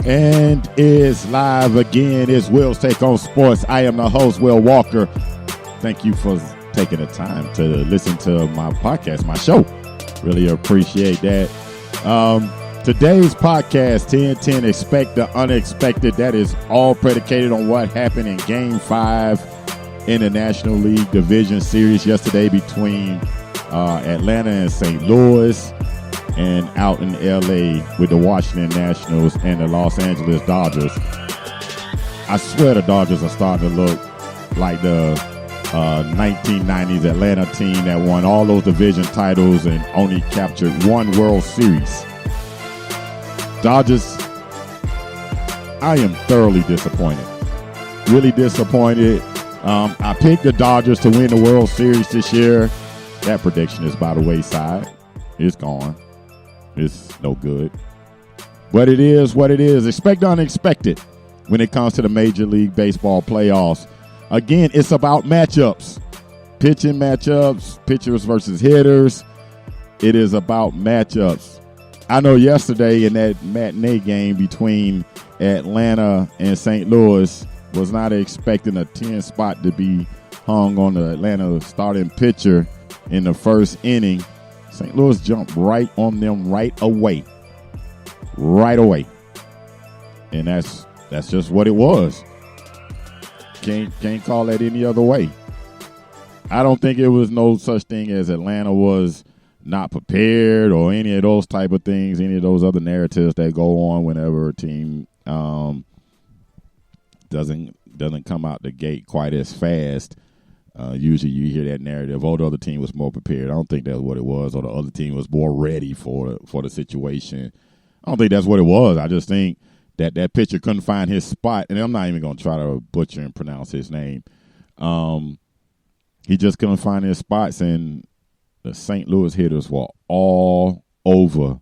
And it's live again. It's Will's Take on Sports. I am the host, Will Walker. Thank you for taking the time to listen to my podcast, my show. Really appreciate that. Today's podcast, 10-10, Expect the Unexpected. That is all predicated on what happened in Game 5 in the National League Division Series yesterday between Atlanta and St. Louis, and out in L.A. with the Washington Nationals and the Los Angeles Dodgers. I swear the Dodgers are starting to look like the 1990s Atlanta team that won all those division titles and only captured one World Series. Dodgers, I am thoroughly disappointed. Really disappointed. I picked the Dodgers to win the World Series this year. That prediction is by the wayside. It's gone. It's no good. But it is what it is. Expect the unexpected when it comes to the Major League Baseball playoffs. Again, it's about matchups. Pitching matchups, pitchers versus hitters. It is about matchups. I know yesterday in that matinee game between Atlanta and St. Louis, was not expecting a 10 spot to be hung on the Atlanta starting pitcher in the first inning. St. Louis jumped right on them right away. And that's just what it was. Can't call that any other way. I don't think it was no such thing as Atlanta was not prepared or any of those type of things, any of those other narratives that go on whenever a team doesn't come out the gate quite as fast. Usually you hear that narrative, oh, the other team was more prepared. I don't think that's what it was, or the other team was more ready for the situation. I don't think that's what it was. I just think that pitcher couldn't find his spot, and I'm not even going to try to butcher and pronounce his name. He just couldn't find his spots, and the St. Louis hitters were all over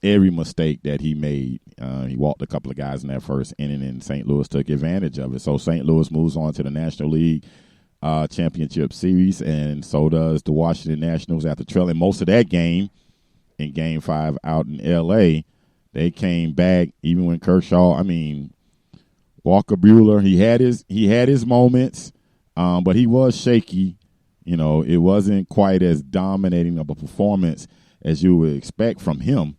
every mistake that he made. He walked a couple of guys in that first inning, and St. Louis took advantage of it. So St. Louis moves on to the National League Championship Series, and so does the Washington Nationals after trailing most of that game in Game 5 out in L.A. They came back, even when Walker Buehler, he had his moments, but he was shaky. You know, it wasn't quite as dominating of a performance as you would expect from him.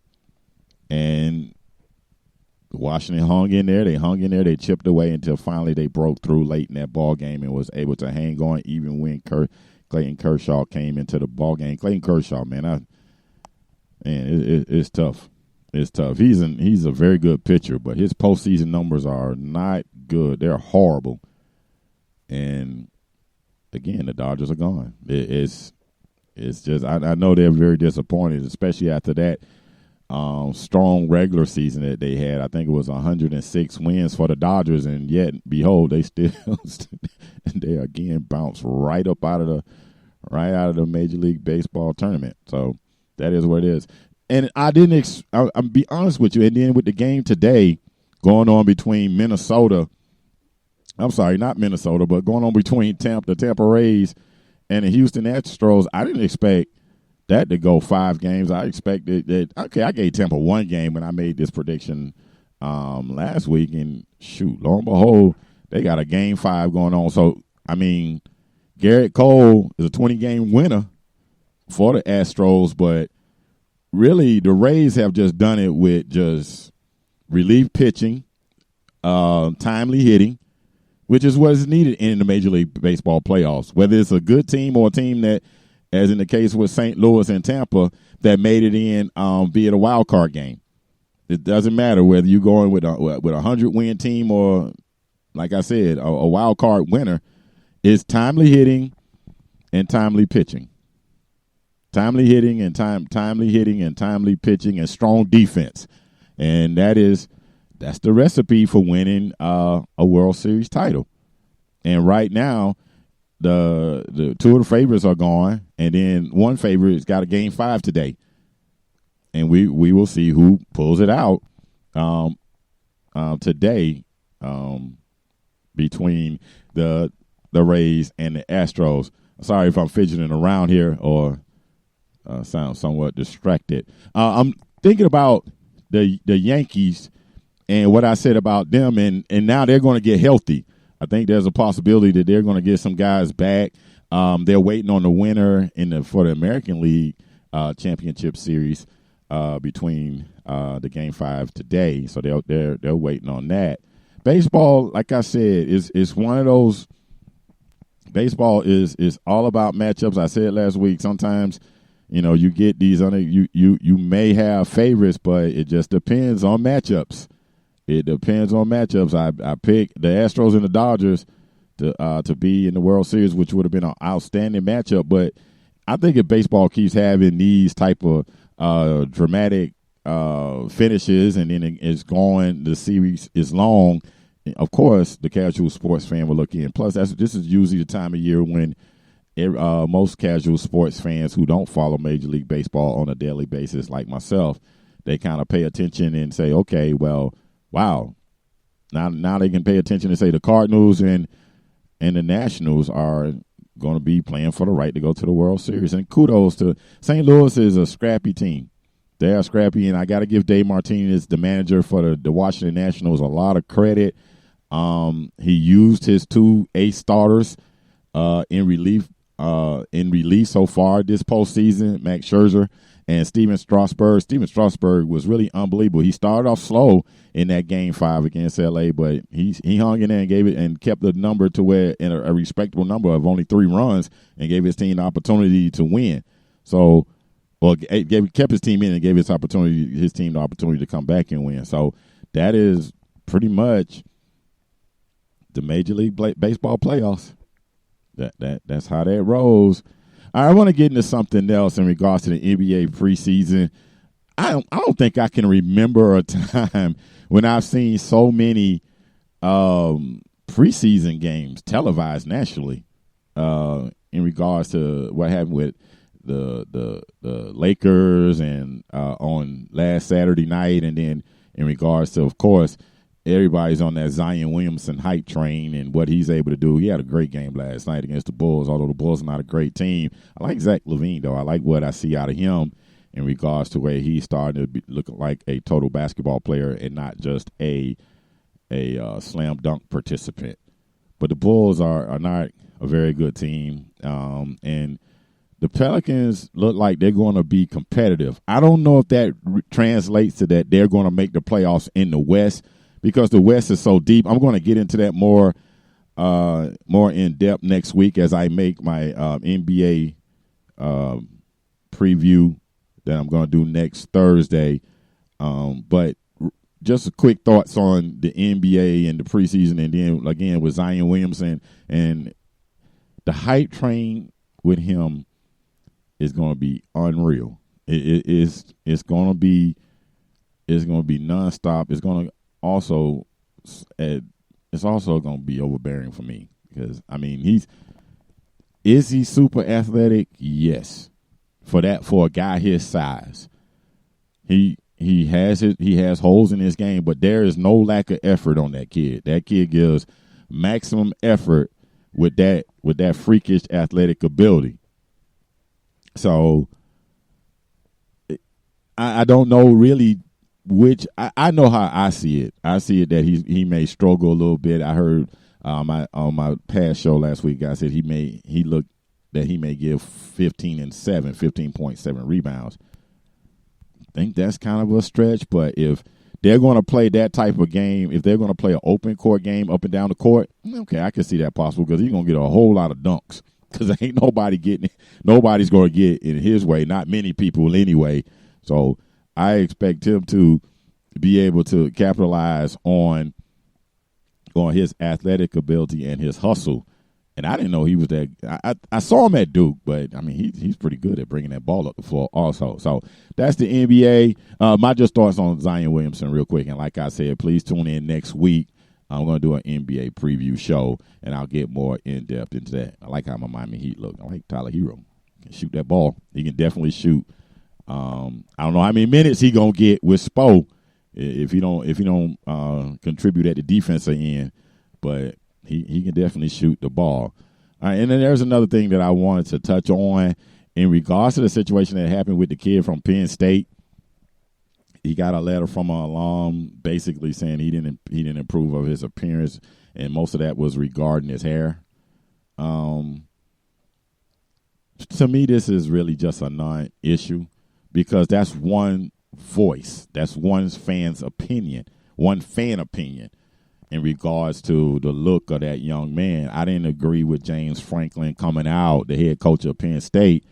And Washington hung in there. They chipped away until finally they broke through late in that ball game and was able to hang on even when Clayton Kershaw came into the ball game. Clayton Kershaw, it's tough. It's tough. He's a very good pitcher, but his postseason numbers are not good. They're horrible. And again, the Dodgers are gone. It's just I know they're very disappointed, especially after that strong regular season that they had. I think it was 106 wins for the Dodgers, and yet behold, they still they again bounced right out of the Major League Baseball tournament. So that is what it is. And I didn't. I'll be honest with you. And then with the game today going on between Minnesota. I'm sorry, not Minnesota, but going on between the Tampa Rays and the Houston Astros, I didn't expect that to go 5 games. I expected that. Okay, I gave Tampa 1 game when I made this prediction last week, and shoot, lo and behold, they got a Game 5 going on. So, Garrett Cole is a 20-game winner for the Astros, but really the Rays have just done it with just relief pitching, timely hitting, which is what is needed in the Major League Baseball playoffs, whether it's a good team or a team that, as in the case with St. Louis and Tampa, that made it in, be it a wild card game. It doesn't matter whether you're going with a 100-win team or, like I said, a wild card winner. It's timely hitting and timely pitching. Timely hitting and timely pitching and strong defense. And that's the recipe for winning a World Series title. And right now, the 2 of the favorites are gone, and then one favorite has got a Game 5 today. And we will see who pulls it out today between the Rays and the Astros. Sorry if I'm fidgeting around here or sound somewhat distracted. I'm thinking about the Yankees and what I said about them, and now they're going to get healthy. I think there's a possibility that they're going to get some guys back. They're waiting on the winner for the American League Championship Series between the Game 5 today, so they're waiting on that. Baseball, like I said, is one of those. Baseball is all about matchups. I said last week. Sometimes, you get these you may have favorites, but it just depends on matchups. It depends on matchups. I picked the Astros and the Dodgers to be in the World Series, which would have been an outstanding matchup. But I think if baseball keeps having these type of dramatic finishes, and then it's going, the series is long, of course, the casual sports fan will look in. Plus, this is usually the time of year when most casual sports fans who don't follow Major League Baseball on a daily basis, like myself, they kind of pay attention and say, okay, well, wow. Now they can pay attention and say the Cardinals and the Nationals are going to be playing for the right to go to the World Series. And kudos to St. Louis is a scrappy team. They are scrappy, and I got to give Dave Martinez, the manager for the Washington Nationals, a lot of credit. He used his 2 ace starters in relief so far this postseason, Max Scherzer and Steven Strasburg. Steven Strasburg was really unbelievable. He started off slow in that Game 5 against LA, but he hung in there and gave it and kept the number to where in a respectable number of only 3 runs and gave his team the opportunity to win. So, kept his team in and gave his team the opportunity to come back and win. So that is pretty much the Major League Baseball playoffs. That's how that rolls. I want to get into something else in regards to the NBA preseason. I don't think I can remember a time when I've seen so many preseason games televised nationally in regards to what happened with the Lakers and on last Saturday night, and then in regards to, of course, everybody's on that Zion Williamson hype train and what he's able to do. He had a great game last night against the Bulls, although the Bulls are not a great team. I like Zach LaVine, though. I like what I see out of him in regards to where he's starting to look like a total basketball player and not just a slam dunk participant. But the Bulls are not a very good team, and the Pelicans look like they're going to be competitive. I don't know if that translates to that they're going to make the playoffs in the West, because the West is so deep. I'm going to get into that more in depth next week as I make my NBA preview that I'm going to do next Thursday. But just a quick thoughts on the NBA and the preseason, and then again with Zion Williamson and the hype train with him is going to be unreal. It's going to be nonstop. It's going to also going to be overbearing for me, because I mean is he super athletic? Yes, for a guy his size, he has holes in his game, but there is no lack of effort on that kid. That kid gives maximum effort with that freakish athletic ability. So I don't know really which I know how I see it. I see it that he may struggle a little bit. I heard on my past show last week, I said he may give 15.7 rebounds. I think that's kind of a stretch, but if they're going to play that type of game, if they're going to play an open court game up and down the court, okay, I can see that possible, because he's going to get a whole lot of dunks, because ain't nobody's going to get in his way, not many people anyway. So I expect him to be able to capitalize on his athletic ability and his hustle. And I didn't know he was that. I saw him at Duke, but I mean he's pretty good at bringing that ball up the floor also. So that's the NBA. My just thoughts on Zion Williamson real quick. And like I said, please tune in next week. I'm going to do an NBA preview show, and I'll get more in depth into that. I like how my Miami Heat look. I like Tyler Hero. He can shoot that ball. He can definitely shoot. I don't know how many minutes he gonna get with Spo if he don't contribute at the defensive end, but he can definitely shoot the ball. All right, and then there's another thing that I wanted to touch on in regards to the situation that happened with the kid from Penn State. he got a letter from an alum basically saying he didn't approve of his appearance, and most of that was regarding his hair. To me, this is really just a non-issue because that's one voice, that's one fan's opinion, one fan opinion in regards to the look of that young man. I didn't agree with James Franklin coming out, the head coach of Penn State,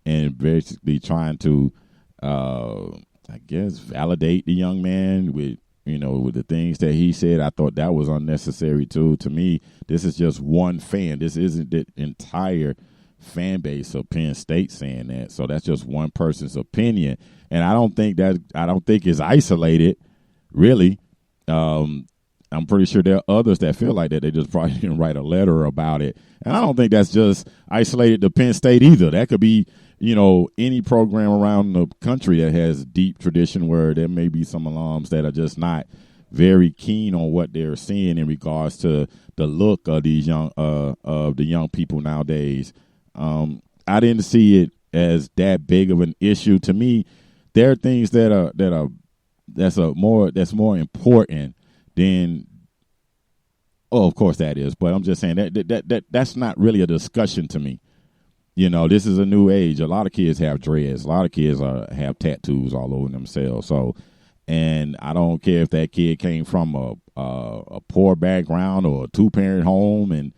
and basically trying to, I guess, validate the young man with the things that he said. I thought that was unnecessary too. To me, this is just one fan. This isn't the entire fan base of Penn State saying that. So that's just one person's opinion, and I don't think it's isolated, really. I'm pretty sure there are others that feel like that. They just probably didn't write a letter about it, and I don't think that's just isolated to Penn State either. That could be any program around the country that has deep tradition where there may be some alums that are just not very keen on what they're seeing in regards to the look of these of the young people nowadays. I didn't see it as that big of an issue. To me, there are things that's more important than. Oh, of course that is, but I'm just saying that's not really a discussion to me. This is a new age. A lot of kids have dreads. A lot of kids have tattoos all over themselves. So, and I don't care if that kid came from a poor background or a 2-parent home and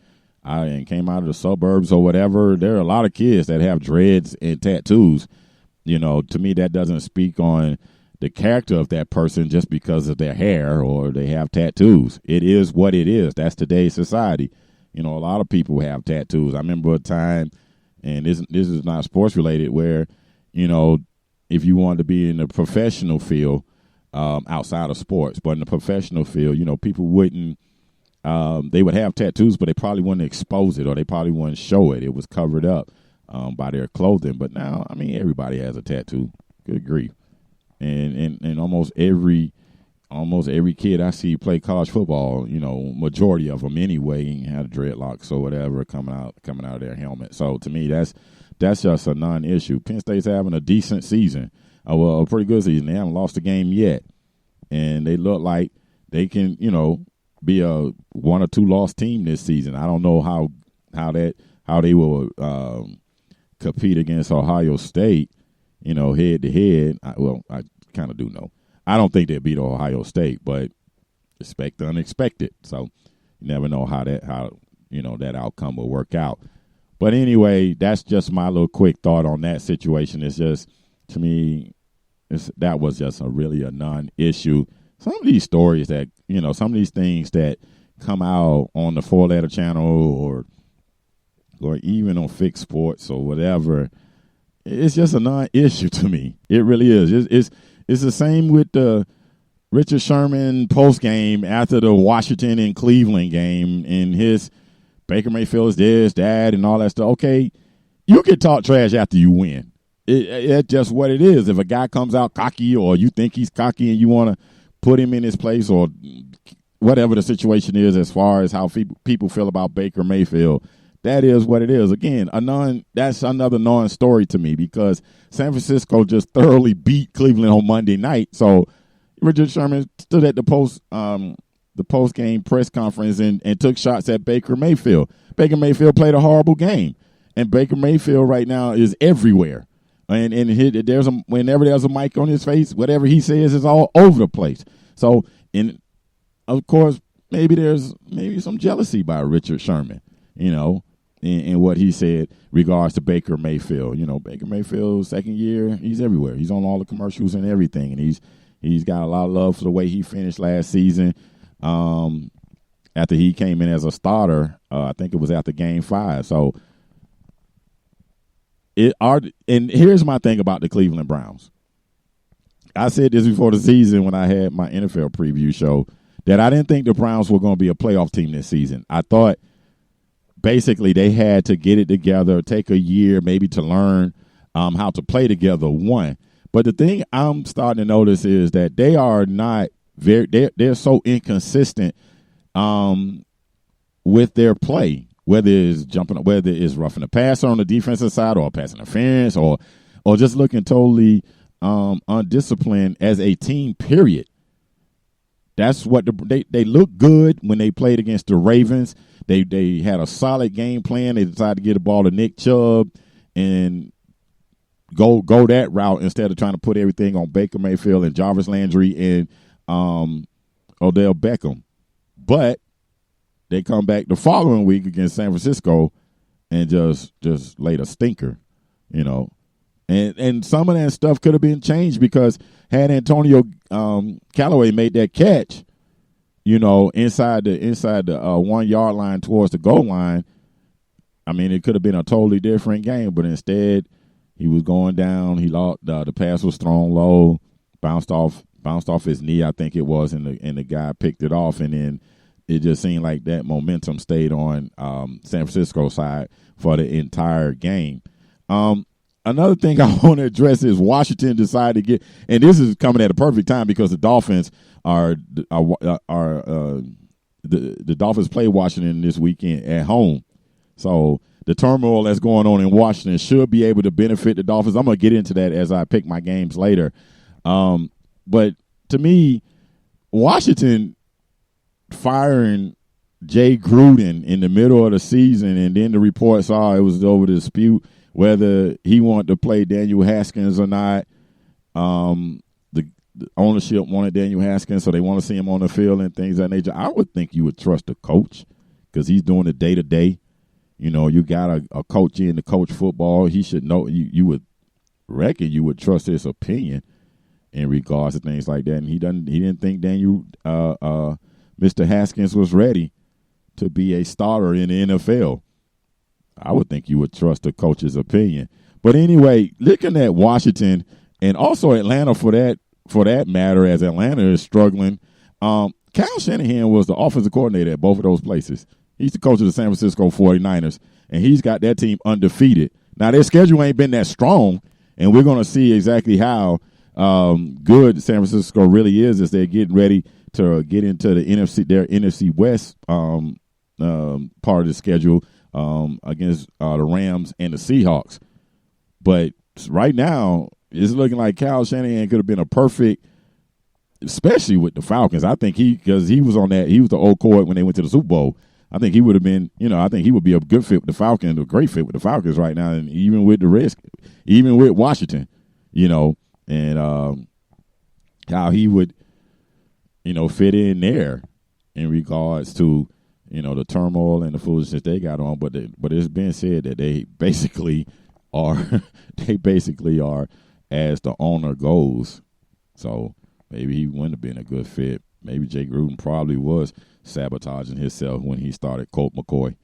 came out of the suburbs or whatever. There are a lot of kids that have dreads and tattoos. To me, that doesn't speak on the character of that person just because of their hair or they have tattoos. It is what it is. That's today's society. A lot of people have tattoos. I remember a time, and this is not sports related, where, if you wanted to be in the professional field outside of sports, but in the professional field, people wouldn't, they would have tattoos, but they probably wouldn't expose it or they probably wouldn't show it. It was covered up by their clothing. But now, everybody has a tattoo. Good grief. And almost every kid I see play college football, majority of them anyway, have dreadlocks or whatever coming out of their helmet. So to me, that's just a non-issue. Penn State's having a decent season, a pretty good season. They haven't lost a game yet, and they look like they can, be a 1 or 2 loss team this season. I don't know how they will compete against Ohio State. Head to head. I kind of do know. I don't think they'll beat Ohio State, but expect the unexpected. So you never know how that outcome will work out. But anyway, that's just my little quick thought on that situation. It's just, to me, that was just really a non-issue. Some of these stories that, some of these things that come out on the 4-letter channel or even on Fix Sports or whatever, it's just a non-issue to me. It really is. It's the same with the Richard Sherman post game after the Washington and Cleveland game, and his Baker Mayfield is this, that, and all that stuff. Okay, you can talk trash after you win. It's just what it is. If a guy comes out cocky or you think he's cocky and you want to put him in his place or whatever the situation is as far as how people feel about Baker Mayfield, that is what it is. Again, that's another non-story to me because San Francisco just thoroughly beat Cleveland on Monday night. So Richard Sherman stood at the post-game press conference and took shots at Baker Mayfield. Baker Mayfield played a horrible game, and Baker Mayfield right now is everywhere. And whenever there's a mic on his face, whatever he says is all over the place. So, of course, there's some jealousy by Richard Sherman, in what he said regards to Baker Mayfield. Baker Mayfield's second year, he's everywhere. He's on all the commercials and everything, and he's got a lot of love for the way he finished last season. After he came in as a starter, I think it was after Game 5. So, and here's my thing about the Cleveland Browns. I said this before the season when I had my NFL preview show that I didn't think the Browns were going to be a playoff team this season. I thought basically they had to get it together, take a year maybe to learn how to play together, one. But the thing I'm starting to notice is that they are not they're so inconsistent with their play, whether it's roughing the passer on the defensive side or pass interference or just looking totally undisciplined as a team, period. That's what they looked good when they played against the Ravens. They had a solid game plan. They decided to get the ball to Nick Chubb and go that route instead of trying to put everything on Baker Mayfield and Jarvis Landry and Odell Beckham. But they come back the following week against San Francisco and just laid a stinker, you know. And some of that stuff could have been changed because had Antonio Callaway made that catch, you know, inside the 1 yard line towards the goal line, I mean, it could have been a totally different game. But instead, he was going down. He lost. The pass was thrown low, bounced off his knee, I think it was, and the guy picked it off. And then it just seemed like that momentum stayed on San Francisco's side for the entire game. Another thing I want to address is Washington decided to get, and this is coming at a perfect time because the Dolphins the Dolphins play Washington this weekend at home. So the turmoil that's going on in Washington should be able to benefit the Dolphins. I'm going to get into that as I pick my games later. But to me, Washington firing Jay Gruden in the middle of the season, and then the reports it was over the dispute whether he wanted to play Daniel Haskins or not. The ownership wanted Daniel Haskins, so they want to see him on the field and things of that nature. I would think you would trust the coach because he's doing the day-to-day. You know, you got a coach in to coach football. He should know. You would reckon you would trust his opinion in regards to things like that. And he didn't think Daniel, Mr. Haskins was ready to be a starter in the NFL. I would think you would trust the coach's opinion. But anyway, looking at Washington and also Atlanta for that matter, as Atlanta is struggling, Kyle Shanahan was the offensive coordinator at both of those places. He's the coach of the San Francisco 49ers, and he's got that team undefeated. Now, their schedule ain't been that strong, and we're going to see exactly how good San Francisco really is as they're getting ready to get into their NFC West part of the schedule against the Rams and the Seahawks. But right now, it's looking like Kyle Shanahan could have been a perfect, especially with the Falcons. I think because he was the old court when they went to the Super Bowl. I think he would have been, I think he would be a good fit with the Falcons, a great fit with the Falcons right now, and even with the risk, even with Washington, and how he would, fit in there in regards to, the turmoil and the foolishness they got on. But it's been said that they basically are, as the owner goes. So maybe he wouldn't have been a good fit. Maybe Jay Gruden probably was sabotaging himself when he started Colt McCoy,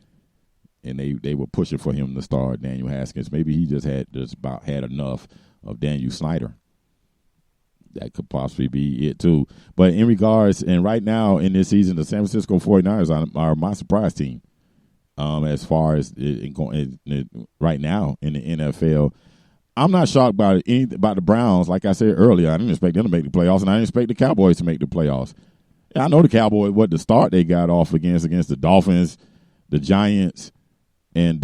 and they were pushing for him to start Daniel Haskins. Maybe he just about had enough of Daniel Snyder. That could possibly be it too. But in regards, and right now in this season, the San Francisco 49ers are my surprise team. As far as right now in the NFL, I'm not shocked by anything about the Browns. Like I said earlier, I didn't expect them to make the playoffs, and I didn't expect the Cowboys to make the playoffs. Yeah, I know the Cowboys, what the start they got off against the Dolphins, the Giants, and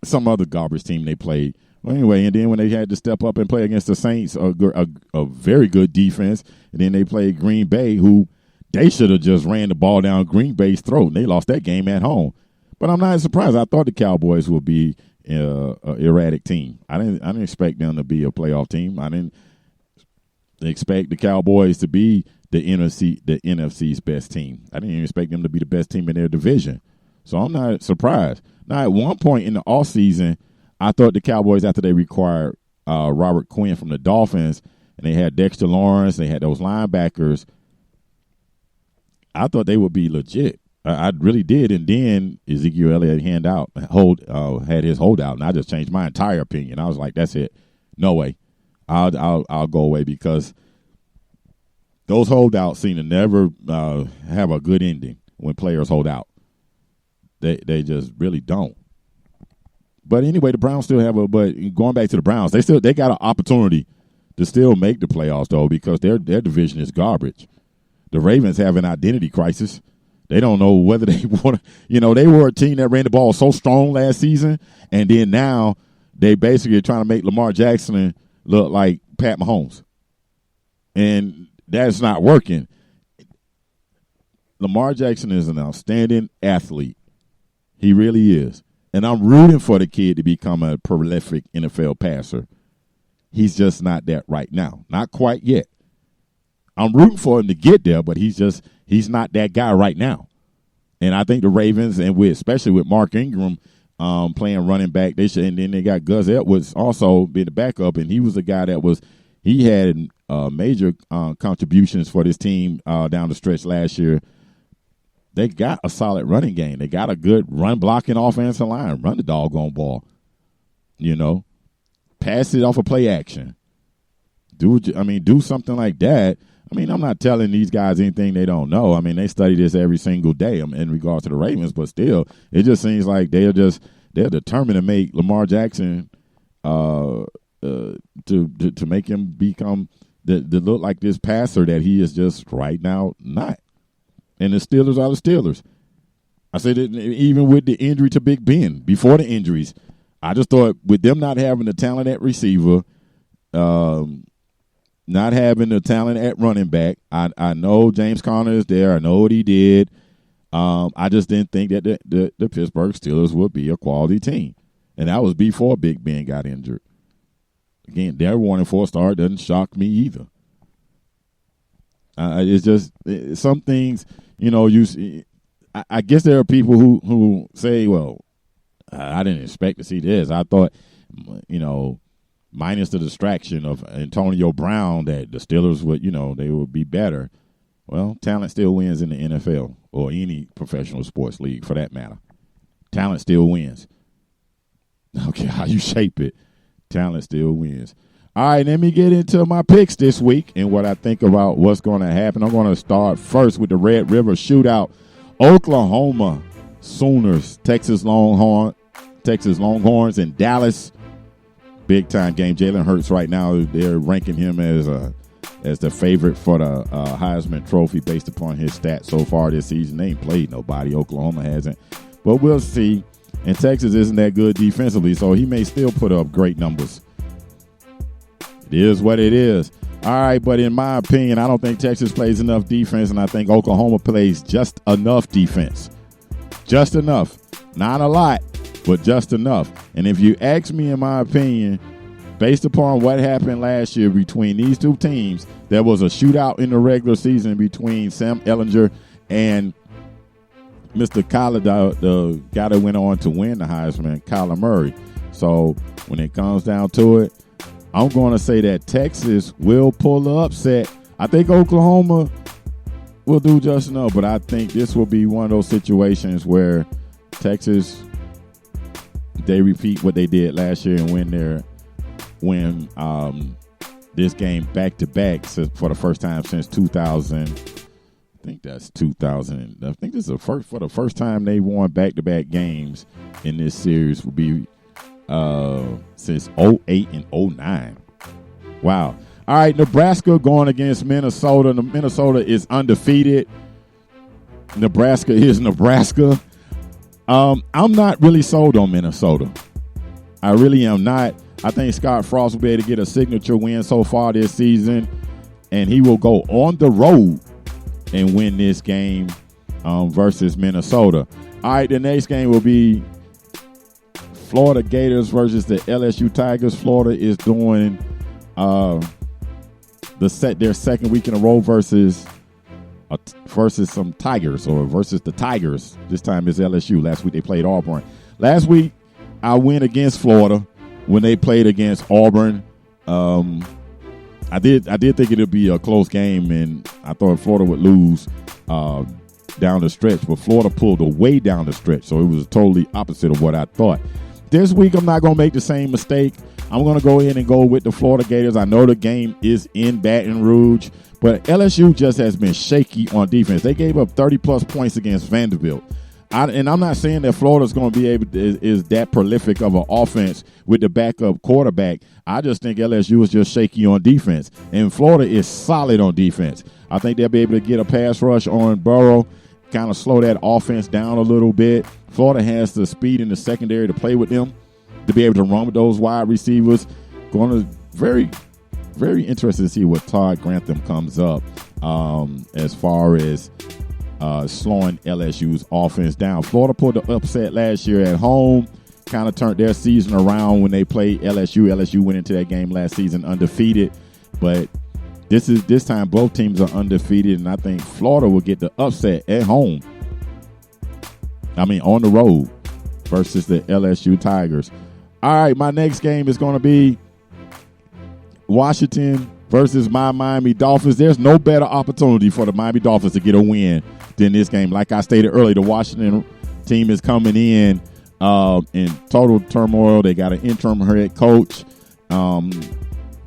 some other garbage team they played. Well, anyway, and then when they had to step up and play against the Saints, a very good defense, and then they played Green Bay, who they should have just ran the ball down Green Bay's throat, and they lost that game at home. But I'm not surprised. I thought the Cowboys would be an erratic team. I didn't expect them to be a playoff team. I didn't expect the Cowboys to be the NFC's best team. I didn't even expect them to be the best team in their division. So I'm not surprised. Now, at one point in the offseason, I thought the Cowboys, after they acquired Robert Quinn from the Dolphins, and they had Dexter Lawrence, they had those linebackers, I thought they would be legit. I really did. And then Ezekiel Elliott had his holdout, and I just changed my entire opinion. I was like, that's it. No way. I'll go away because those holdouts seem to never have a good ending when players hold out. They just really don't. But anyway, the Browns still but going back to the Browns, they got an opportunity to still make the playoffs though, because their division is garbage. The Ravens have an identity crisis. They don't know whether they want to, they were a team that ran the ball so strong last season, and then now they basically are trying to make Lamar Jackson look like Pat Mahomes. And that's not working. Lamar Jackson is an outstanding athlete. He really is. And I'm rooting for the kid to become a prolific NFL passer. He's just not that right now. Not quite yet. I'm rooting for him to get there, but he's not that guy right now. And I think the Ravens, and especially with Mark Ingram playing running back, and then they got Gus Edwards also being the backup, and he was a guy that he had major contributions for this team down the stretch last year. They got a solid running game. They got a good run-blocking offensive line. Run the doggone ball. Pass it off a play action. Do something like that. I'm not telling these guys anything they don't know. They study this every single day in regards to the Ravens, but still, it just seems like they're determined to make Lamar Jackson to make him become to look like this passer that he is just right now not. And the Steelers are the Steelers. I said it even with the injury to Big Ben, before the injuries. I just thought with them not having the talent at receiver, not having the talent at running back, I know James Conner is there. I know what he did. I just didn't think that the Pittsburgh Steelers would be a quality team. And that was before Big Ben got injured. Again, their 1-4 start doesn't shock me either. It's just some things, I guess there are people who say, well, I didn't expect to see this. I thought, minus the distraction of Antonio Brown, that the Steelers would, they would be better. Well, talent still wins in the NFL or any professional sports league for that matter. Talent still wins. Okay, how you shape it, talent still wins. All right, let me get into my picks this week and what I think about what's going to happen. I'm going to start first with the Red River Shootout. Oklahoma Sooners, Texas Longhorns, and Dallas. Big-time game. Jalen Hurts right now, they're ranking him as the favorite for the Heisman Trophy based upon his stats so far this season. They ain't played nobody. Oklahoma hasn't. But we'll see. And Texas isn't that good defensively, so he may still put up great numbers. It is what it is. All right, but in my opinion, I don't think Texas plays enough defense, and I think Oklahoma plays just enough defense. Just enough. Not a lot, but just enough. And if you ask me, in my opinion, based upon what happened last year between these two teams, there was a shootout in the regular season between Sam Ehlinger and Mr. Kyler, the guy that went on to win the Heisman, Kyler Murray. So when it comes down to it, I'm going to say that Texas will pull the upset. I think Oklahoma will do just enough, but I think this will be one of those situations where Texas, they repeat what they did last year and win this game back-to-back for the first time since 2000. I think that's 2000. I think this is for the first time they won back-to-back games in this series will be since 2008 and 2009. Wow. All right, Nebraska going against Minnesota. Minnesota is undefeated. Nebraska is Nebraska. I'm not really sold on Minnesota. I really am not. I think Scott Frost will be able to get a signature win so far this season, and he will go on the road and win this game versus Minnesota. All right, the next game will be Florida Gators versus the LSU Tigers. Florida is doing their second week in a row versus some Tigers, or versus the Tigers. This time it's LSU. Last week they played Auburn. Last week I went against Florida when they played against Auburn. I did think it would be a close game, and I thought Florida would lose down the stretch, but Florida pulled away down the stretch, so it was totally opposite of what I thought. This week, I'm not going to make the same mistake. I'm going to go in and go with the Florida Gators. I know the game is in Baton Rouge, but LSU just has been shaky on defense. They gave up 30-plus points against Vanderbilt. And I'm not saying that Florida's going to be is that prolific of an offense with the backup quarterback. I just think LSU is just shaky on defense, and Florida is solid on defense. I think they'll be able to get a pass rush on Burrow, kind of slow that offense down a little bit. Florida has the speed in the secondary to play with them, to be able to run with those wide receivers. Going to very, very interested to see what Todd Grantham comes up as far as slowing LSU's offense down. Florida pulled the upset last year at home, kind of turned their season around when they played LSU. LSU went into that game last season undefeated, but this time both teams are undefeated, and I think Florida will get the upset at home. I mean, on the road versus the LSU Tigers. All right, my next game is going to be Washington versus my Miami Dolphins. There's no better opportunity for the Miami Dolphins to get a win than this game. Like I stated earlier, the Washington team is coming in total turmoil. They got an interim head coach.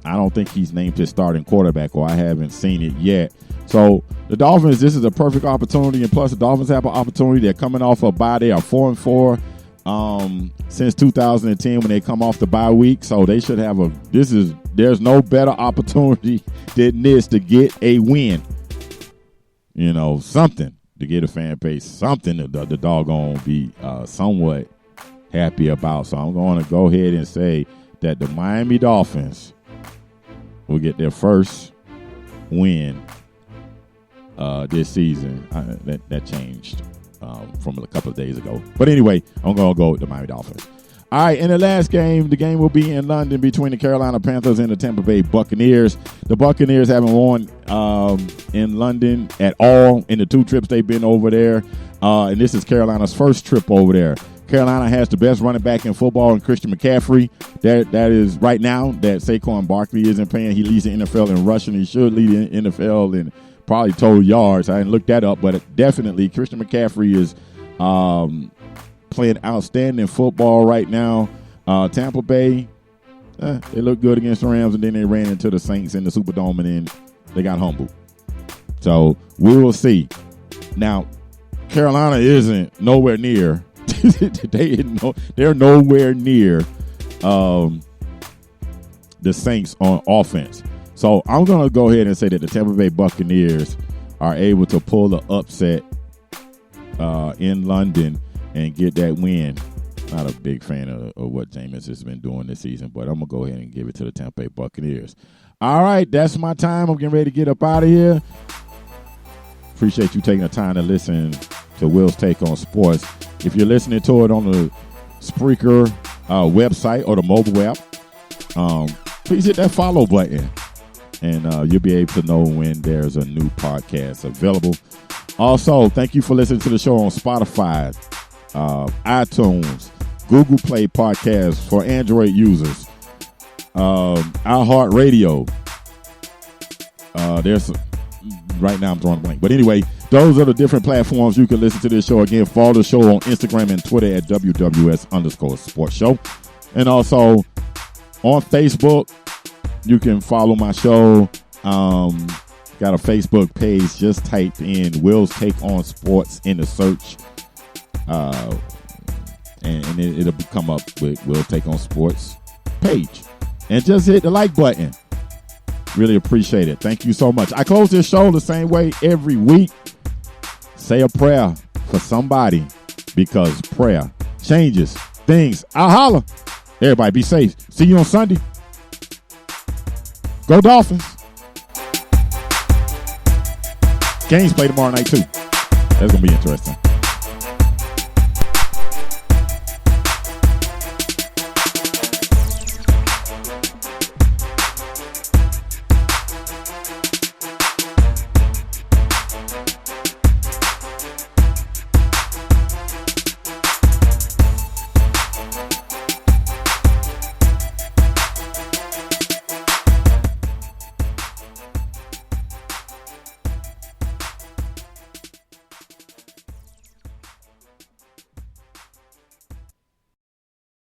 I don't think he's named his starting quarterback, or I haven't seen it yet. So the Dolphins, this is a perfect opportunity, and plus the Dolphins have an opportunity. They're coming off a bye. They are 4-4 since 2010 when they come off the bye week. So they should have there's no better opportunity than this to get a win. You know, something to get a fan base, something that the doggone be somewhat happy about. So I'm going to go ahead and say that the Miami Dolphins will get their first win this season. That changed from a couple of days ago. But anyway, I'm going to go with the Miami Dolphins. All right, in the last game, the game will be in London between the Carolina Panthers and the Tampa Bay Buccaneers. The Buccaneers haven't won in London at all in the 2 trips they've been over there. And this is Carolina's first trip over there. Carolina has the best running back in football in Christian McCaffrey. That is right now that Saquon Barkley isn't playing. He leads the NFL in rushing. He should lead the NFL in probably total yards. I didn't look that up, but definitely Christian McCaffrey is playing outstanding football right now. Tampa Bay, they look good against the Rams, and then they ran into the Saints in the Superdome, and then they got humbled. So we will see. Now, Carolina isn't nowhere near. They're nowhere near the Saints on offense. So I'm going to go ahead and say that the Tampa Bay Buccaneers are able to pull the upset in London and get that win. Not a big fan of what Jameis has been doing this season, but I'm going to go ahead and give it to the Tampa Bay Buccaneers. All right, that's my time. I'm getting ready to get up out of here. Appreciate you taking the time to listen to Will's Take on Sports. If you're listening to it on the Spreaker website or the mobile app, please hit that follow button, and you'll be able to know when there's a new podcast available. Also, thank you for listening to the show on Spotify, iTunes, Google Play Podcasts for Android users, iHeartRadio. Right now I'm drawing a blank. But anyway, those are the different platforms you can listen to this show. Again, follow the show on Instagram and Twitter at WWS_sports show. And also on Facebook, you can follow my show. Got a Facebook page. Just type in Will's Take on Sports in the search. And it'll come up with Will's Take on Sports page. And just hit the like button. Really appreciate it. Thank you so much. I close this show the same way every week. Say a prayer for somebody, because prayer changes things. I'll holler. Everybody be safe. See you on Sunday. Go Dolphins. Games play tomorrow night too. That's going to be interesting.